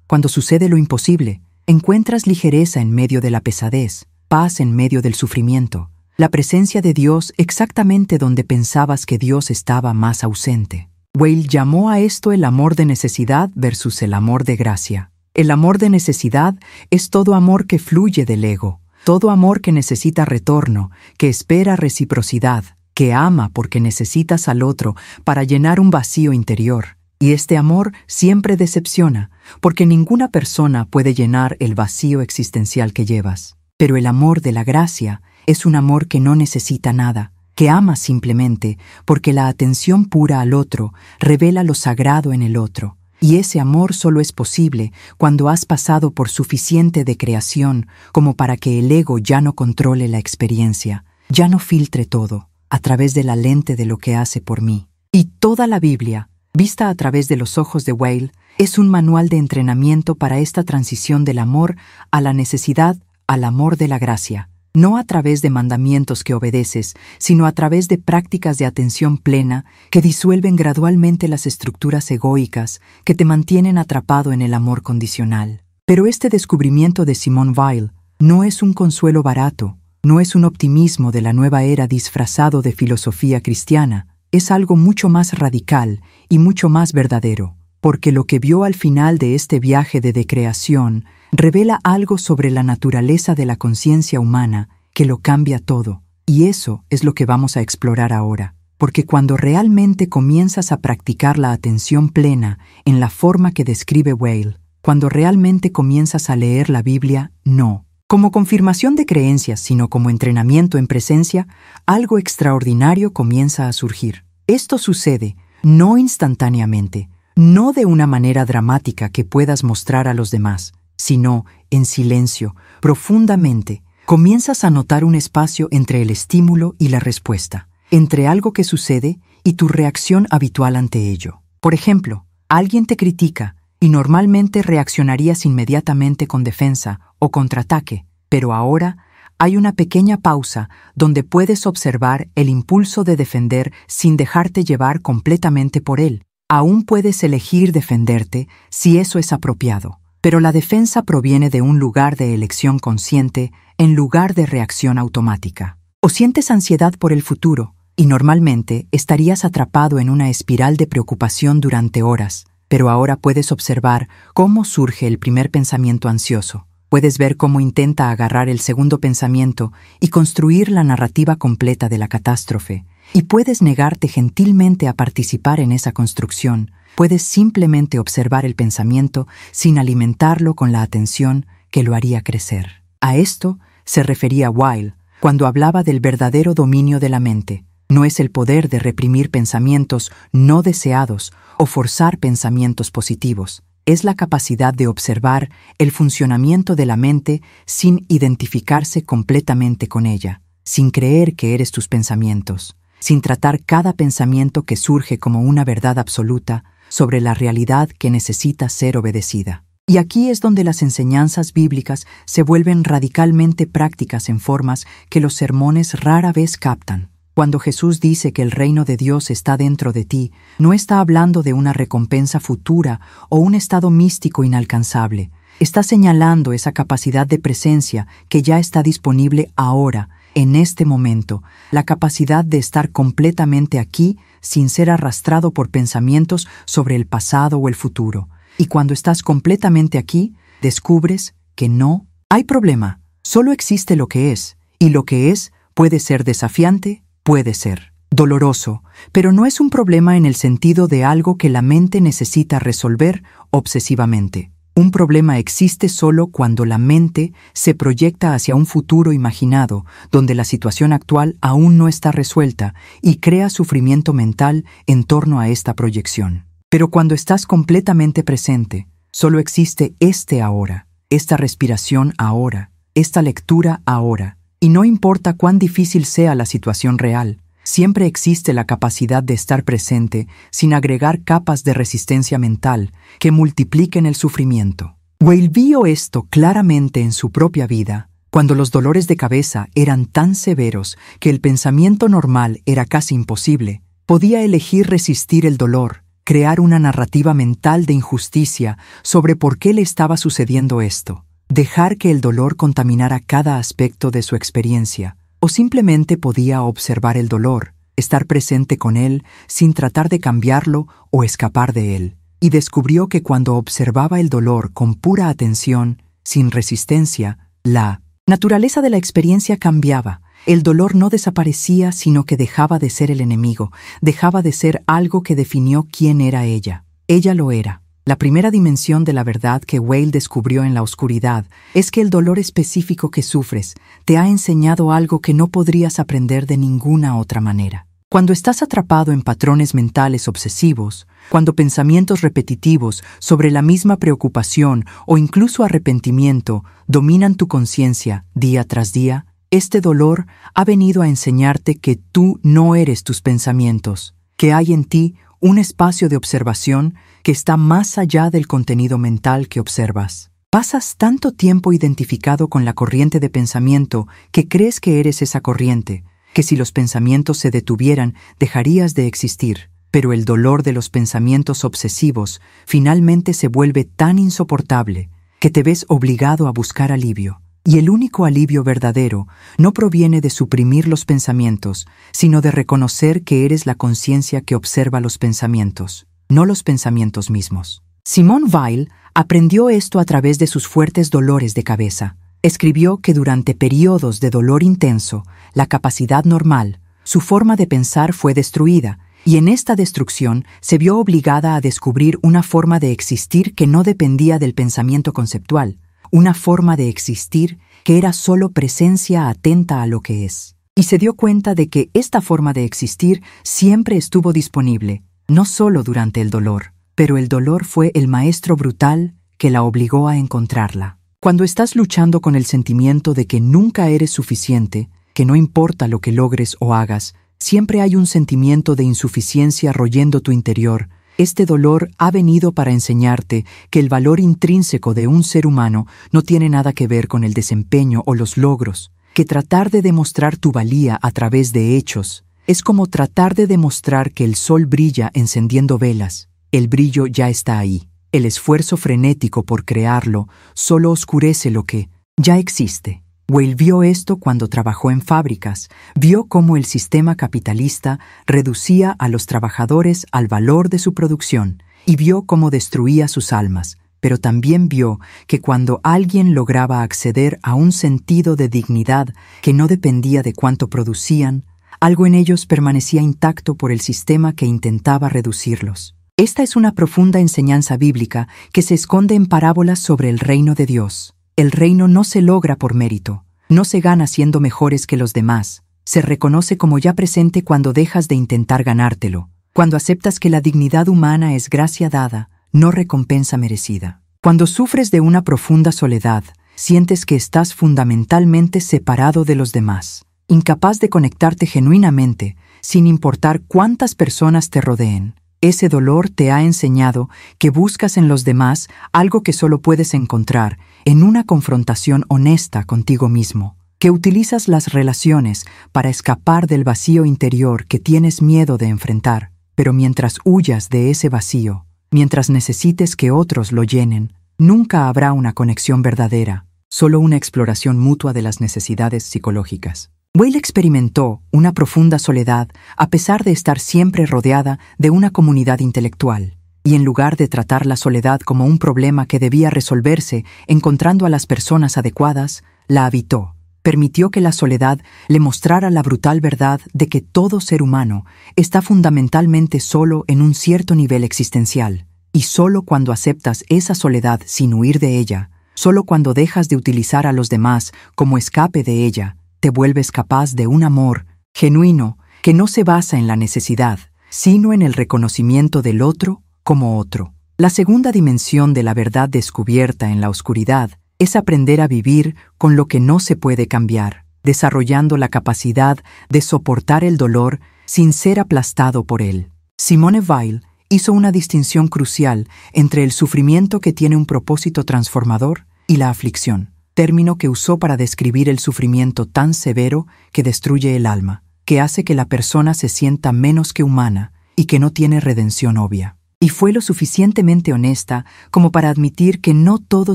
cuando sucede lo imposible, encuentras ligereza en medio de la pesadez, paz en medio del sufrimiento, la presencia de Dios exactamente donde pensabas que Dios estaba más ausente. Weil llamó a esto el amor de necesidad versus el amor de gracia. El amor de necesidad es todo amor que fluye del ego, todo amor que necesita retorno, que espera reciprocidad, que ama porque necesitas al otro para llenar un vacío interior. Y este amor siempre decepciona, porque ninguna persona puede llenar el vacío existencial que llevas. Pero el amor de la gracia es un amor que no necesita nada, que ama simplemente porque la atención pura al otro revela lo sagrado en el otro. Y ese amor solo es posible cuando has pasado por suficiente de creación como para que el ego ya no controle la experiencia, ya no filtre todo a través de la lente de lo que hace por mí. Y toda la Biblia, vista a través de los ojos de Weil, es un manual de entrenamiento para esta transición del amor a la necesidad al amor de la gracia. No a través de mandamientos que obedeces, sino a través de prácticas de atención plena que disuelven gradualmente las estructuras egoicas que te mantienen atrapado en el amor condicional. Pero este descubrimiento de Simone Weil no es un consuelo barato, no es un optimismo de la nueva era disfrazado de filosofía cristiana, es algo mucho más radical y mucho más verdadero, porque lo que vio al final de este viaje de decreación revela algo sobre la naturaleza de la conciencia humana que lo cambia todo. Y eso es lo que vamos a explorar ahora. Porque cuando realmente comienzas a practicar la atención plena en la forma que describe Weil, cuando realmente comienzas a leer la Biblia, no como confirmación de creencias, sino como entrenamiento en presencia, algo extraordinario comienza a surgir. Esto sucede no instantáneamente, no de una manera dramática que puedas mostrar a los demás, sino en silencio, profundamente. Comienzas a notar un espacio entre el estímulo y la respuesta, entre algo que sucede y tu reacción habitual ante ello. Por ejemplo, alguien te critica y normalmente reaccionarías inmediatamente con defensa o contraataque, pero ahora hay una pequeña pausa donde puedes observar el impulso de defender sin dejarte llevar completamente por él. Aún puedes elegir defenderte si eso es apropiado, pero la defensa proviene de un lugar de elección consciente en lugar de reacción automática. O sientes ansiedad por el futuro, y normalmente estarías atrapado en una espiral de preocupación durante horas, pero ahora puedes observar cómo surge el primer pensamiento ansioso. Puedes ver cómo intenta agarrar el segundo pensamiento y construir la narrativa completa de la catástrofe, y puedes negarte gentilmente a participar en esa construcción. Puedes simplemente observar el pensamiento sin alimentarlo con la atención que lo haría crecer. A esto se refería Weil cuando hablaba del verdadero dominio de la mente. No es el poder de reprimir pensamientos no deseados o forzar pensamientos positivos. Es la capacidad de observar el funcionamiento de la mente sin identificarse completamente con ella, sin creer que eres tus pensamientos, sin tratar cada pensamiento que surge como una verdad absoluta sobre la realidad que necesita ser obedecida. Y aquí es donde las enseñanzas bíblicas se vuelven radicalmente prácticas en formas que los sermones rara vez captan. Cuando Jesús dice que el reino de Dios está dentro de ti, no está hablando de una recompensa futura o un estado místico inalcanzable. Está señalando esa capacidad de presencia que ya está disponible ahora, en este momento, la capacidad de estar completamente aquí sin ser arrastrado por pensamientos sobre el pasado o el futuro. Y cuando estás completamente aquí, descubres que no hay problema. Solo existe lo que es, y lo que es puede ser desafiante, puede ser doloroso, pero no es un problema en el sentido de algo que la mente necesita resolver obsesivamente. Un problema existe solo cuando la mente se proyecta hacia un futuro imaginado, donde la situación actual aún no está resuelta y crea sufrimiento mental en torno a esta proyección. Pero cuando estás completamente presente, solo existe este ahora, esta respiración ahora, esta lectura ahora. Y no importa cuán difícil sea la situación real, siempre existe la capacidad de estar presente sin agregar capas de resistencia mental que multipliquen el sufrimiento. Weil vio esto claramente en su propia vida, cuando los dolores de cabeza eran tan severos que el pensamiento normal era casi imposible. Podía elegir resistir el dolor, crear una narrativa mental de injusticia sobre por qué le estaba sucediendo esto, dejar que el dolor contaminara cada aspecto de su experiencia, o simplemente podía observar el dolor, estar presente con él sin tratar de cambiarlo o escapar de él. Y descubrió que cuando observaba el dolor con pura atención, sin resistencia, la naturaleza de la experiencia cambiaba. El dolor no desaparecía, sino que dejaba de ser el enemigo, dejaba de ser algo que definió quién era ella. Ella lo era. La primera dimensión de la verdad que Weil descubrió en la oscuridad es que el dolor específico que sufres te ha enseñado algo que no podrías aprender de ninguna otra manera. Cuando estás atrapado en patrones mentales obsesivos, cuando pensamientos repetitivos sobre la misma preocupación o incluso arrepentimiento dominan tu conciencia día tras día, este dolor ha venido a enseñarte que tú no eres tus pensamientos, que hay en ti un espacio de observación que está más allá del contenido mental que observas. Pasas tanto tiempo identificado con la corriente de pensamiento que crees que eres esa corriente, que si los pensamientos se detuvieran, dejarías de existir. Pero el dolor de los pensamientos obsesivos finalmente se vuelve tan insoportable que te ves obligado a buscar alivio. Y el único alivio verdadero no proviene de suprimir los pensamientos, sino de reconocer que eres la conciencia que observa los pensamientos, no los pensamientos mismos. Simone Weil aprendió esto a través de sus fuertes dolores de cabeza. Escribió que durante periodos de dolor intenso, la capacidad normal, su forma de pensar fue destruida, y en esta destrucción se vio obligada a descubrir una forma de existir que no dependía del pensamiento conceptual, una forma de existir que era solo presencia atenta a lo que es. Y se dio cuenta de que esta forma de existir siempre estuvo disponible, no solo durante el dolor, pero el dolor fue el maestro brutal que la obligó a encontrarla. Cuando estás luchando con el sentimiento de que nunca eres suficiente, que no importa lo que logres o hagas, siempre hay un sentimiento de insuficiencia royendo tu interior. Este dolor ha venido para enseñarte que el valor intrínseco de un ser humano no tiene nada que ver con el desempeño o los logros, que tratar de demostrar tu valía a través de hechos es como tratar de demostrar que el sol brilla encendiendo velas. El brillo ya está ahí. El esfuerzo frenético por crearlo solo oscurece lo que ya existe. Weil vio esto cuando trabajó en fábricas, vio cómo el sistema capitalista reducía a los trabajadores al valor de su producción y vio cómo destruía sus almas, pero también vio que cuando alguien lograba acceder a un sentido de dignidad que no dependía de cuánto producían, algo en ellos permanecía intacto por el sistema que intentaba reducirlos. Esta es una profunda enseñanza bíblica que se esconde en parábolas sobre el reino de Dios. El reino no se logra por mérito, no se gana siendo mejores que los demás. Se reconoce como ya presente cuando dejas de intentar ganártelo, cuando aceptas que la dignidad humana es gracia dada, no recompensa merecida. Cuando sufres de una profunda soledad, sientes que estás fundamentalmente separado de los demás, incapaz de conectarte genuinamente, sin importar cuántas personas te rodeen. Ese dolor te ha enseñado que buscas en los demás algo que solo puedes encontrar en una confrontación honesta contigo mismo, que utilizas las relaciones para escapar del vacío interior que tienes miedo de enfrentar. Pero mientras huyas de ese vacío, mientras necesites que otros lo llenen, nunca habrá una conexión verdadera, solo una exploración mutua de las necesidades psicológicas. Weil experimentó una profunda soledad a pesar de estar siempre rodeada de una comunidad intelectual, y en lugar de tratar la soledad como un problema que debía resolverse encontrando a las personas adecuadas, la habitó. Permitió que la soledad le mostrara la brutal verdad de que todo ser humano está fundamentalmente solo en un cierto nivel existencial, y solo cuando aceptas esa soledad sin huir de ella, solo cuando dejas de utilizar a los demás como escape de ella, te vuelves capaz de un amor genuino que no se basa en la necesidad, sino en el reconocimiento del otro como otro. La segunda dimensión de la verdad descubierta en la oscuridad es aprender a vivir con lo que no se puede cambiar, desarrollando la capacidad de soportar el dolor sin ser aplastado por él. Simone Weil hizo una distinción crucial entre el sufrimiento que tiene un propósito transformador y la aflicción, término que usó para describir el sufrimiento tan severo que destruye el alma, que hace que la persona se sienta menos que humana y que no tiene redención obvia. Y fue lo suficientemente honesta como para admitir que no todo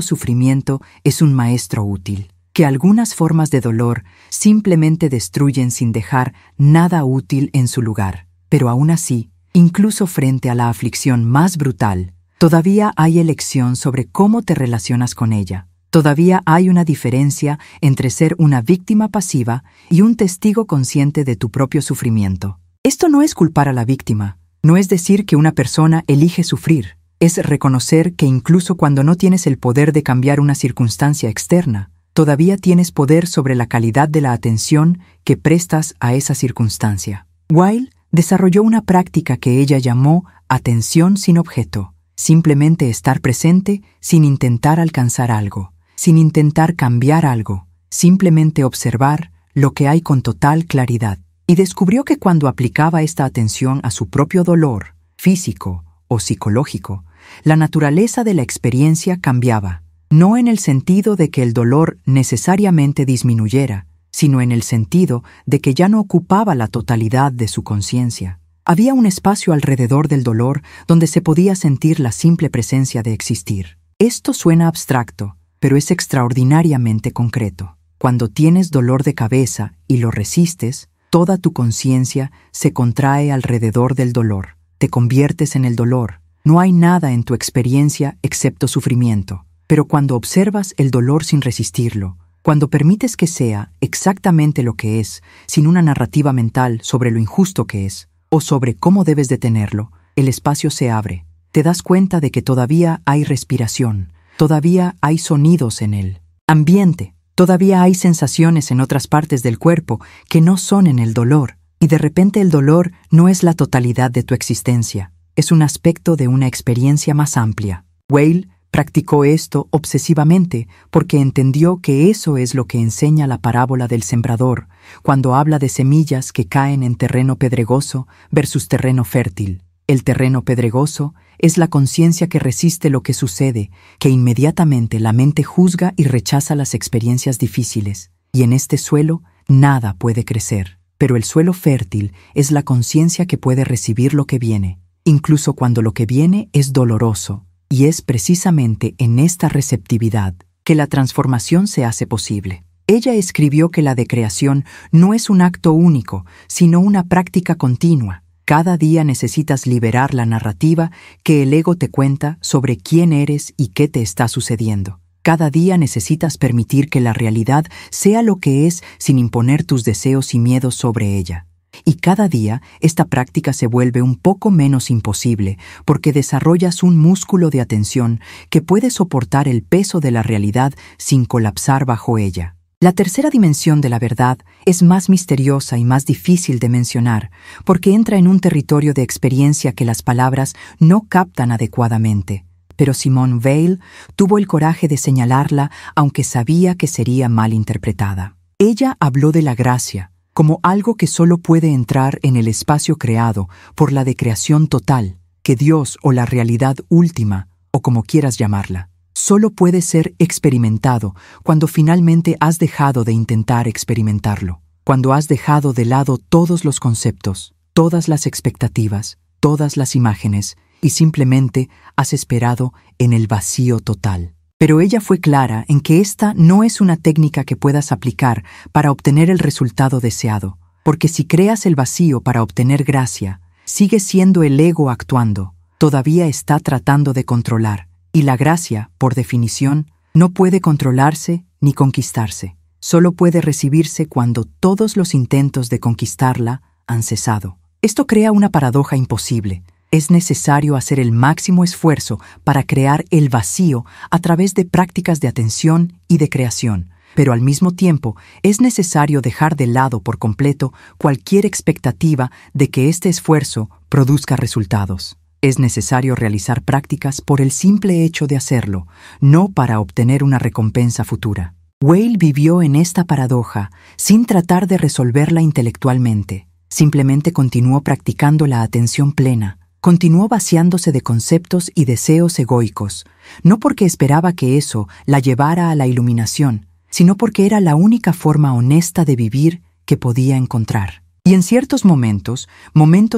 sufrimiento es un maestro útil, que algunas formas de dolor simplemente destruyen sin dejar nada útil en su lugar. Pero aún así, incluso frente a la aflicción más brutal, todavía hay elección sobre cómo te relacionas con ella. Todavía hay una diferencia entre ser una víctima pasiva y un testigo consciente de tu propio sufrimiento. Esto no es culpar a la víctima, no es decir que una persona elige sufrir, es reconocer que incluso cuando no tienes el poder de cambiar una circunstancia externa, todavía tienes poder sobre la calidad de la atención que prestas a esa circunstancia. Weil desarrolló una práctica que ella llamó atención sin objeto, simplemente estar presente sin intentar alcanzar algo, sin intentar cambiar algo, simplemente observar lo que hay con total claridad. Y descubrió que cuando aplicaba esta atención a su propio dolor, físico o psicológico, la naturaleza de la experiencia cambiaba, no en el sentido de que el dolor necesariamente disminuyera, sino en el sentido de que ya no ocupaba la totalidad de su conciencia. Había un espacio alrededor del dolor donde se podía sentir la simple presencia de existir. Esto suena abstracto, pero es extraordinariamente concreto. Cuando tienes dolor de cabeza y lo resistes, toda tu conciencia se contrae alrededor del dolor. Te conviertes en el dolor. No hay nada en tu experiencia excepto sufrimiento. Pero cuando observas el dolor sin resistirlo, cuando permites que sea exactamente lo que es, sin una narrativa mental sobre lo injusto que es, o sobre cómo debes detenerlo, el espacio se abre. Te das cuenta de que todavía hay respiración, todavía hay sonidos en el ambiente, todavía hay sensaciones en otras partes del cuerpo que no son en el dolor, y de repente el dolor no es la totalidad de tu existencia, es un aspecto de una experiencia más amplia. Weil practicó esto obsesivamente porque entendió que eso es lo que enseña la parábola del sembrador, cuando habla de semillas que caen en terreno pedregoso versus terreno fértil. El terreno pedregoso es la conciencia que resiste lo que sucede, que inmediatamente la mente juzga y rechaza las experiencias difíciles, y en este suelo nada puede crecer. Pero el suelo fértil es la conciencia que puede recibir lo que viene, incluso cuando lo que viene es doloroso, y es precisamente en esta receptividad que la transformación se hace posible. Ella escribió que la decreación no es un acto único, sino una práctica continua. Cada día necesitas liberar la narrativa que el ego te cuenta sobre quién eres y qué te está sucediendo. Cada día necesitas permitir que la realidad sea lo que es sin imponer tus deseos y miedos sobre ella. Y cada día esta práctica se vuelve un poco menos imposible porque desarrollas un músculo de atención que puede soportar el peso de la realidad sin colapsar bajo ella. La tercera dimensión de la verdad es más misteriosa y más difícil de mencionar, porque entra en un territorio de experiencia que las palabras no captan adecuadamente. Pero Simone Weil tuvo el coraje de señalarla, aunque sabía que sería mal interpretada. Ella habló de la gracia como algo que solo puede entrar en el espacio creado por la decreación total, que Dios o la realidad última, o como quieras llamarla, solo puede ser experimentado cuando finalmente has dejado de intentar experimentarlo, cuando has dejado de lado todos los conceptos, todas las expectativas, todas las imágenes, y simplemente has esperado en el vacío total. Pero ella fue clara en que esta no es una técnica que puedas aplicar para obtener el resultado deseado, porque si creas el vacío para obtener gracia, sigue siendo el ego actuando, todavía está tratando de controlar, y la gracia, por definición, no puede controlarse ni conquistarse, solo puede recibirse cuando todos los intentos de conquistarla han cesado. Esto crea una paradoja imposible. Es necesario hacer el máximo esfuerzo para crear el vacío a través de prácticas de atención y de creación, pero al mismo tiempo es necesario dejar de lado por completo cualquier expectativa de que este esfuerzo produzca resultados. Es necesario realizar prácticas por el simple hecho de hacerlo, no para obtener una recompensa futura. Weil vivió en esta paradoja sin tratar de resolverla intelectualmente. Simplemente continuó practicando la atención plena. Continuó vaciándose de conceptos y deseos egoicos, no porque esperaba que eso la llevara a la iluminación, sino porque era la única forma honesta de vivir que podía encontrar. Y en ciertos momentos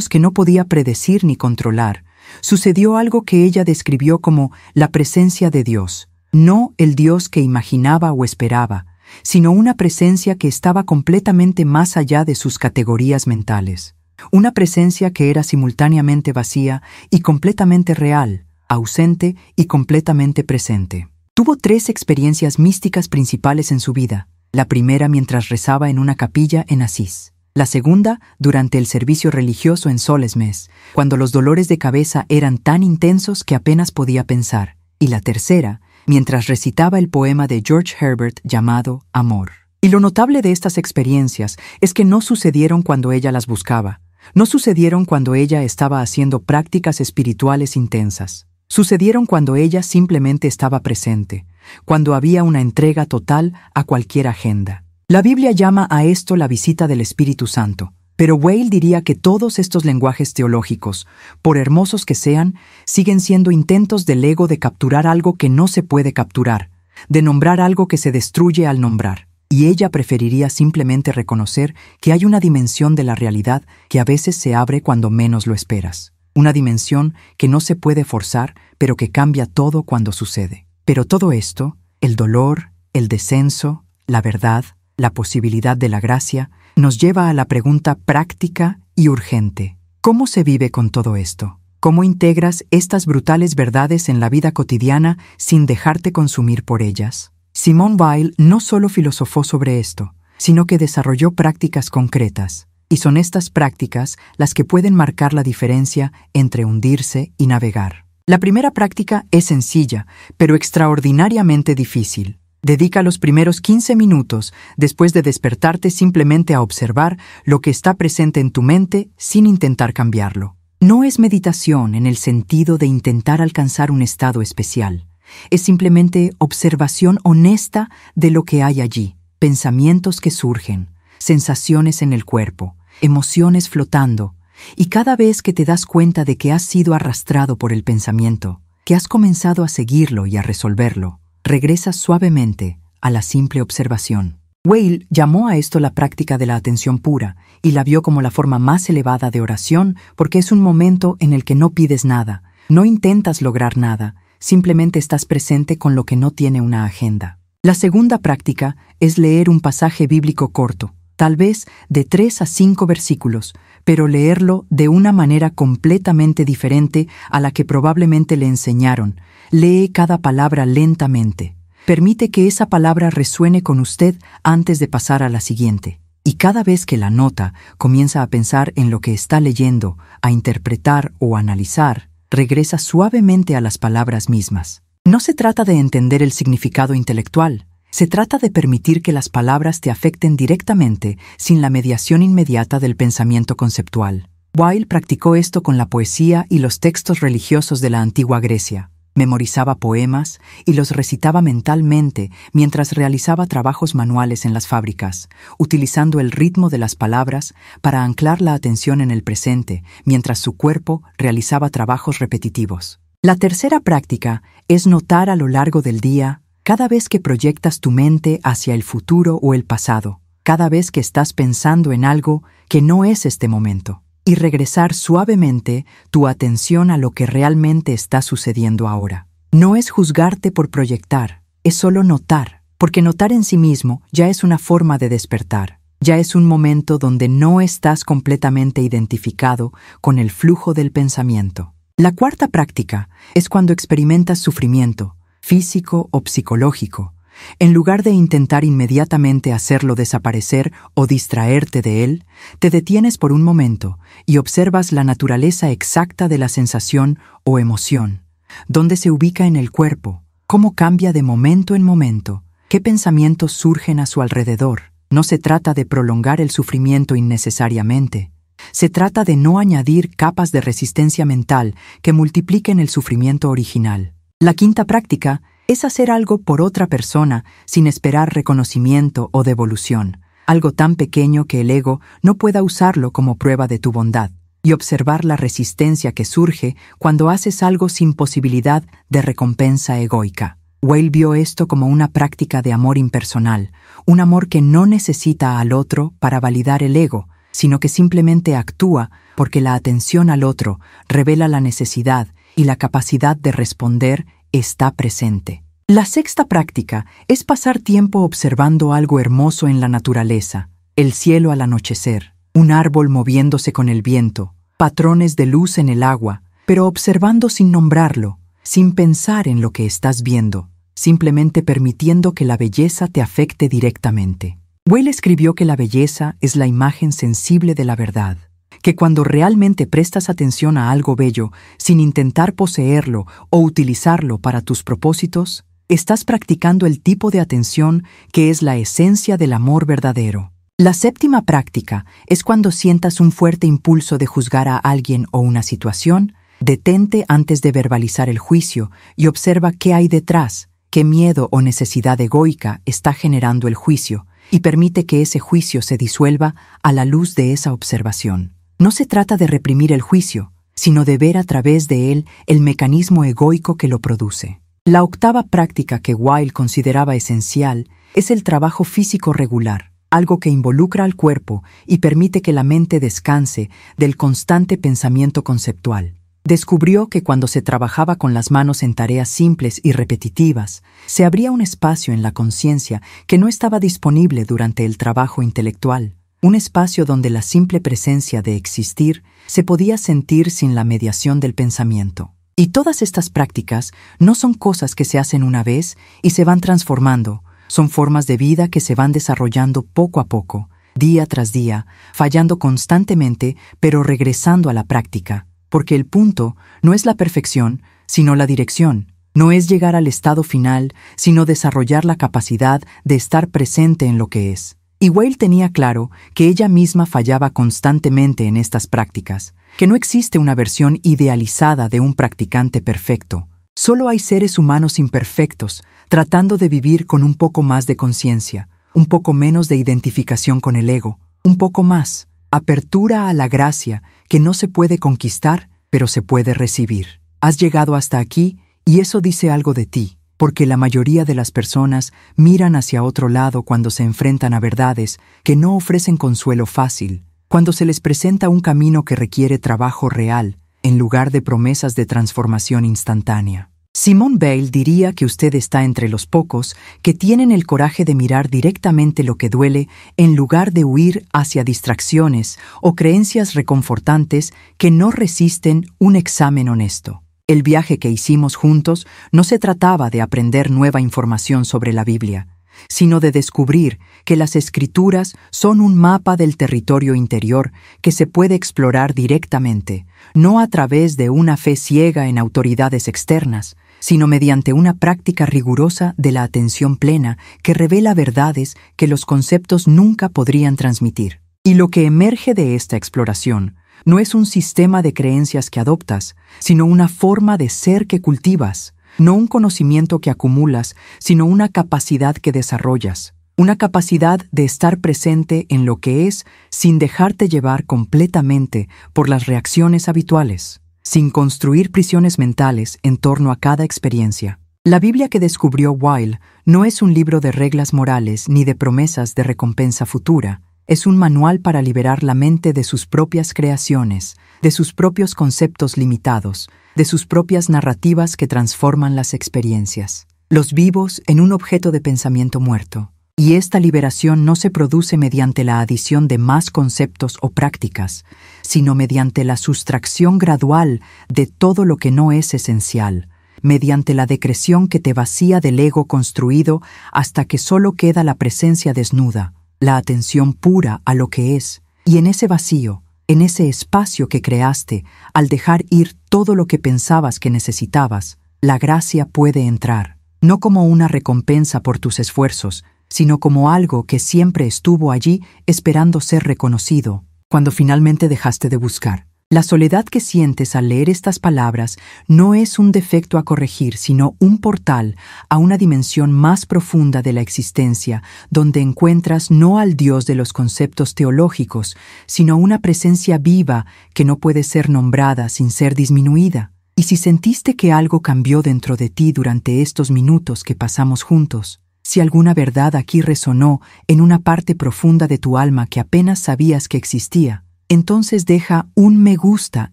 que no podía predecir ni controlar, sucedió algo que ella describió como la presencia de Dios, no el Dios que imaginaba o esperaba, sino una presencia que estaba completamente más allá de sus categorías mentales. Una presencia que era simultáneamente vacía y completamente real, ausente y completamente presente. Tuvo 3 experiencias místicas principales en su vida. La primera mientras rezaba en una capilla en Asís. La segunda durante el servicio religioso en Solesmes, cuando los dolores de cabeza eran tan intensos que apenas podía pensar. Y la tercera mientras recitaba el poema de George Herbert llamado Amor. Y lo notable de estas experiencias es que no sucedieron cuando ella las buscaba. No sucedieron cuando ella estaba haciendo prácticas espirituales intensas. Sucedieron cuando ella simplemente estaba presente, cuando había una entrega total a cualquier agenda. La Biblia llama a esto la visita del Espíritu Santo, pero Weil diría que todos estos lenguajes teológicos, por hermosos que sean, siguen siendo intentos del ego de capturar algo que no se puede capturar, de nombrar algo que se destruye al nombrar. Y ella preferiría simplemente reconocer que hay una dimensión de la realidad que a veces se abre cuando menos lo esperas. Una dimensión que no se puede forzar, pero que cambia todo cuando sucede. Pero todo esto, el dolor, el descenso, la verdad, la posibilidad de la gracia, nos lleva a la pregunta práctica y urgente. ¿Cómo se vive con todo esto? ¿Cómo integras estas brutales verdades en la vida cotidiana sin dejarte consumir por ellas? Simone Weil no solo filosofó sobre esto, sino que desarrolló prácticas concretas, y son estas prácticas las que pueden marcar la diferencia entre hundirse y navegar. La primera práctica es sencilla, pero extraordinariamente difícil. Dedica los primeros 15 minutos después de despertarte simplemente a observar lo que está presente en tu mente sin intentar cambiarlo. No es meditación en el sentido de intentar alcanzar un estado especial. Es simplemente observación honesta de lo que hay allí, pensamientos que surgen, sensaciones en el cuerpo, emociones flotando, y cada vez que te das cuenta de que has sido arrastrado por el pensamiento, que has comenzado a seguirlo y a resolverlo, regresas suavemente a la simple observación. Weil llamó a esto la práctica de la atención pura y la vio como la forma más elevada de oración porque es un momento en el que no pides nada, no intentas lograr nada, simplemente estás presente con lo que no tiene una agenda. La segunda práctica es leer un pasaje bíblico corto, tal vez de 3 a 5 versículos, pero leerlo de una manera completamente diferente a la que probablemente le enseñaron. Lee cada palabra lentamente. Permite que esa palabra resuene con usted antes de pasar a la siguiente. Y cada vez que la nota comienza a pensar en lo que está leyendo, a interpretar o analizar, regresa suavemente a las palabras mismas. No se trata de entender el significado intelectual. Se trata de permitir que las palabras te afecten directamente sin la mediación inmediata del pensamiento conceptual. Wilde practicó esto con la poesía y los textos religiosos de la antigua Grecia. Memorizaba poemas y los recitaba mentalmente mientras realizaba trabajos manuales en las fábricas, utilizando el ritmo de las palabras para anclar la atención en el presente, mientras su cuerpo realizaba trabajos repetitivos. La tercera práctica es notar a lo largo del día, cada vez que proyectas tu mente hacia el futuro o el pasado, cada vez que estás pensando en algo que no es este momento, y regresar suavemente tu atención a lo que realmente está sucediendo ahora. No es juzgarte por proyectar, es solo notar, porque notar en sí mismo ya es una forma de despertar, ya es un momento donde no estás completamente identificado con el flujo del pensamiento. La cuarta práctica es cuando experimentas sufrimiento, físico o psicológico. En lugar de intentar inmediatamente hacerlo desaparecer o distraerte de él, te detienes por un momento y observas la naturaleza exacta de la sensación o emoción, dónde se ubica en el cuerpo, cómo cambia de momento en momento, qué pensamientos surgen a su alrededor. No se trata de prolongar el sufrimiento innecesariamente. Se trata de no añadir capas de resistencia mental que multipliquen el sufrimiento original. La quinta práctica es hacer algo por otra persona sin esperar reconocimiento o devolución, algo tan pequeño que el ego no pueda usarlo como prueba de tu bondad, y observar la resistencia que surge cuando haces algo sin posibilidad de recompensa egoica. Wilde vio esto como una práctica de amor impersonal, un amor que no necesita al otro para validar el ego, sino que simplemente actúa porque la atención al otro revela la necesidad y la capacidad de responder está presente. La sexta práctica es pasar tiempo observando algo hermoso en la naturaleza, el cielo al anochecer, un árbol moviéndose con el viento, patrones de luz en el agua, pero observando sin nombrarlo, sin pensar en lo que estás viendo, simplemente permitiendo que la belleza te afecte directamente. Wilde escribió que la belleza es la imagen sensible de la verdad, que cuando realmente prestas atención a algo bello, sin intentar poseerlo o utilizarlo para tus propósitos, estás practicando el tipo de atención que es la esencia del amor verdadero. La séptima práctica es cuando sientas un fuerte impulso de juzgar a alguien o una situación, detente antes de verbalizar el juicio y observa qué hay detrás, qué miedo o necesidad egoica está generando el juicio, y permite que ese juicio se disuelva a la luz de esa observación. No se trata de reprimir el juicio, sino de ver a través de él el mecanismo egoico que lo produce. La octava práctica que Wilde consideraba esencial es el trabajo físico regular, algo que involucra al cuerpo y permite que la mente descanse del constante pensamiento conceptual. Descubrió que cuando se trabajaba con las manos en tareas simples y repetitivas, se abría un espacio en la conciencia que no estaba disponible durante el trabajo intelectual. Un espacio donde la simple presencia de existir se podía sentir sin la mediación del pensamiento. Y todas estas prácticas no son cosas que se hacen una vez y se van transformando, son formas de vida que se van desarrollando poco a poco, día tras día, fallando constantemente, pero regresando a la práctica, porque el punto no es la perfección, sino la dirección. No es llegar al estado final, sino desarrollar la capacidad de estar presente en lo que es. Y Wilde tenía claro que ella misma fallaba constantemente en estas prácticas, que no existe una versión idealizada de un practicante perfecto. Solo hay seres humanos imperfectos, tratando de vivir con un poco más de conciencia, un poco menos de identificación con el ego, un poco más, apertura a la gracia que no se puede conquistar, pero se puede recibir. Has llegado hasta aquí y eso dice algo de ti. Porque la mayoría de las personas miran hacia otro lado cuando se enfrentan a verdades que no ofrecen consuelo fácil, cuando se les presenta un camino que requiere trabajo real, en lugar de promesas de transformación instantánea. Simone Weil diría que usted está entre los pocos que tienen el coraje de mirar directamente lo que duele en lugar de huir hacia distracciones o creencias reconfortantes que no resisten un examen honesto. El viaje que hicimos juntos no se trataba de aprender nueva información sobre la Biblia, sino de descubrir que las Escrituras son un mapa del territorio interior que se puede explorar directamente, no a través de una fe ciega en autoridades externas, sino mediante una práctica rigurosa de la atención plena que revela verdades que los conceptos nunca podrían transmitir. Y lo que emerge de esta exploración no es un sistema de creencias que adoptas, sino una forma de ser que cultivas, no un conocimiento que acumulas, sino una capacidad que desarrollas, una capacidad de estar presente en lo que es sin dejarte llevar completamente por las reacciones habituales, sin construir prisiones mentales en torno a cada experiencia. La Biblia que descubrió Weil no es un libro de reglas morales ni de promesas de recompensa futura. Es un manual para liberar la mente de sus propias creaciones, de sus propios conceptos limitados, de sus propias narrativas que transforman las experiencias, los vivos en un objeto de pensamiento muerto. Y esta liberación no se produce mediante la adición de más conceptos o prácticas, sino mediante la sustracción gradual de todo lo que no es esencial, mediante la decreción que te vacía del ego construido hasta que solo queda la presencia desnuda, la atención pura a lo que es, y en ese vacío, en ese espacio que creaste, al dejar ir todo lo que pensabas que necesitabas, la gracia puede entrar, no como una recompensa por tus esfuerzos, sino como algo que siempre estuvo allí esperando ser reconocido, cuando finalmente dejaste de buscar. La soledad que sientes al leer estas palabras no es un defecto a corregir, sino un portal a una dimensión más profunda de la existencia, donde encuentras no al Dios de los conceptos teológicos, sino una presencia viva que no puede ser nombrada sin ser disminuida. Y si sentiste que algo cambió dentro de ti durante estos minutos que pasamos juntos, si alguna verdad aquí resonó en una parte profunda de tu alma que apenas sabías que existía, entonces deja un me gusta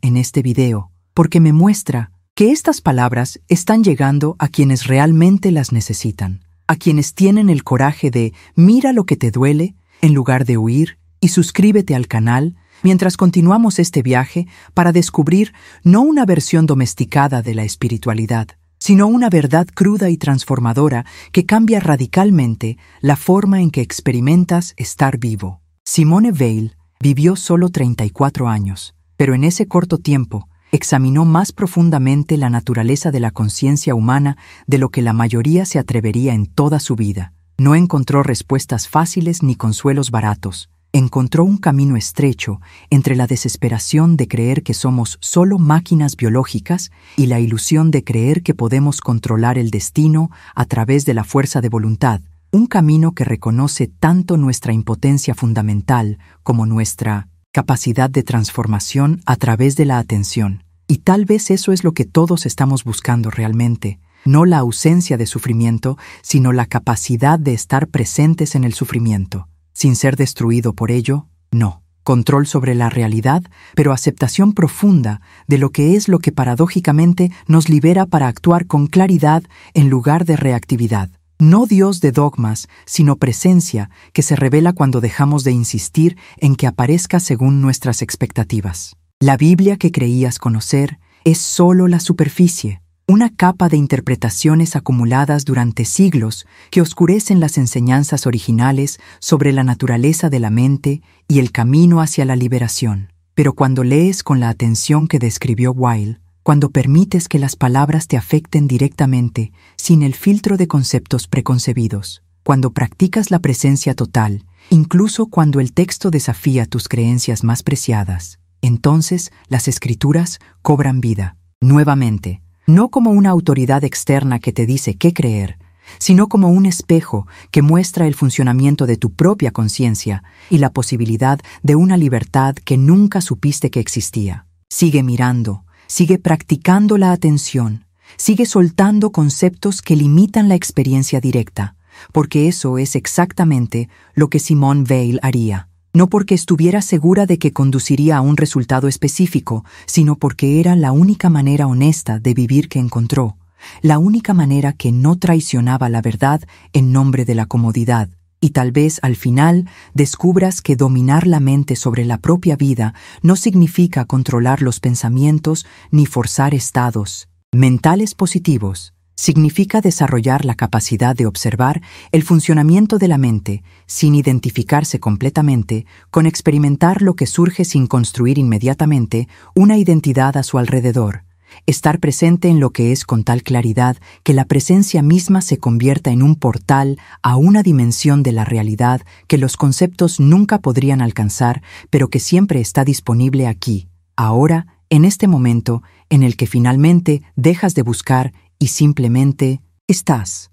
en este video, porque me muestra que estas palabras están llegando a quienes realmente las necesitan, a quienes tienen el coraje de mira lo que te duele en lugar de huir, y suscríbete al canal mientras continuamos este viaje para descubrir no una versión domesticada de la espiritualidad, sino una verdad cruda y transformadora que cambia radicalmente la forma en que experimentas estar vivo. Simone Weil vivió solo 34 años, pero en ese corto tiempo examinó más profundamente la naturaleza de la conciencia humana de lo que la mayoría se atrevería en toda su vida. No encontró respuestas fáciles ni consuelos baratos. Encontró un camino estrecho entre la desesperación de creer que somos solo máquinas biológicas y la ilusión de creer que podemos controlar el destino a través de la fuerza de voluntad, un camino que reconoce tanto nuestra impotencia fundamental como nuestra capacidad de transformación a través de la atención. Y tal vez eso es lo que todos estamos buscando realmente, no la ausencia de sufrimiento, sino la capacidad de estar presentes en el sufrimiento. Sin ser destruido por ello, no. Control sobre la realidad, pero aceptación profunda de lo que es lo que paradójicamente nos libera para actuar con claridad en lugar de reactividad. No Dios de dogmas, sino presencia que se revela cuando dejamos de insistir en que aparezca según nuestras expectativas. La Biblia que creías conocer es solo la superficie, una capa de interpretaciones acumuladas durante siglos que oscurecen las enseñanzas originales sobre la naturaleza de la mente y el camino hacia la liberación. Pero cuando lees con la atención que describió Weil, cuando permites que las palabras te afecten directamente, sin el filtro de conceptos preconcebidos, cuando practicas la presencia total, incluso cuando el texto desafía tus creencias más preciadas, entonces las Escrituras cobran vida, nuevamente, no como una autoridad externa que te dice qué creer, sino como un espejo que muestra el funcionamiento de tu propia conciencia y la posibilidad de una libertad que nunca supiste que existía. Sigue mirando, sigue practicando la atención, sigue soltando conceptos que limitan la experiencia directa, porque eso es exactamente lo que Simone Weil haría. No porque estuviera segura de que conduciría a un resultado específico, sino porque era la única manera honesta de vivir que encontró, la única manera que no traicionaba la verdad en nombre de la comodidad. Y tal vez al final descubras que dominar la mente sobre la propia vida no significa controlar los pensamientos ni forzar estados mentales positivos. Significa desarrollar la capacidad de observar el funcionamiento de la mente sin identificarse completamente, con experimentar lo que surge sin construir inmediatamente una identidad a su alrededor, Estar presente en lo que es con tal claridad que la presencia misma se convierta en un portal a una dimensión de la realidad que los conceptos nunca podrían alcanzar, pero que siempre está disponible aquí, ahora, en este momento en el que finalmente dejas de buscar y simplemente estás.